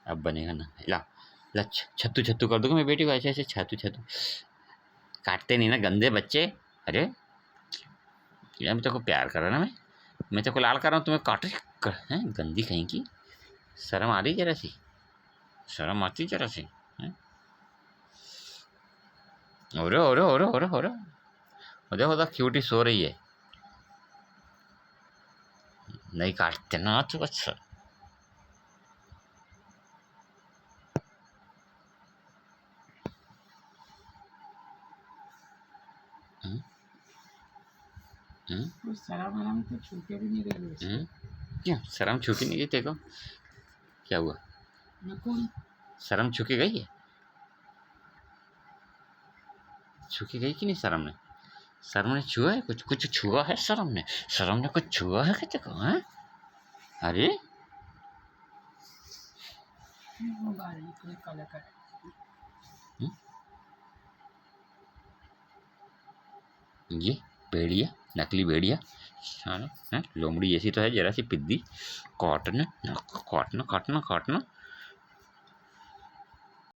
अब बनेगा ना। ला ला छत्तू छत्तू कर दूंगा मैं बेटी को, ऐसे ऐसे छत्तू छत्तू। काटते नहीं ना गंदे बच्चे। अरे यार मैं तेरे को प्यार कर रहा ना, मैं तेरे को लाल कर रहा हूँ, तुम्हें काट हैं गंदी कहीं की। शर्म आ रही जरा सी, शर्म आती जरा सी। ओरे ओरे ओरे ओरे ओरे देखो तो क्यूटी सो रही है। नहीं काटते ना तो अच्छा। शर्म तो छूटे भी नहीं गई। क्यों शर्म छूटी नहीं गई तेरे को? क्या हुआ? शर्म छुके गई है? छुकी गई कि नहीं शर्म ने? शर्म ने छुआ है कुछ? कुछ छुआ है शर्म ने? शर्म ने कुछ छुआ है क्या तेरे को? हैं? अरे ये भेड़िया, नकली भेड़िया साला है, लोमड़ी जैसी तो है जरा सी पिद्दी। काटना काटना काटना काटना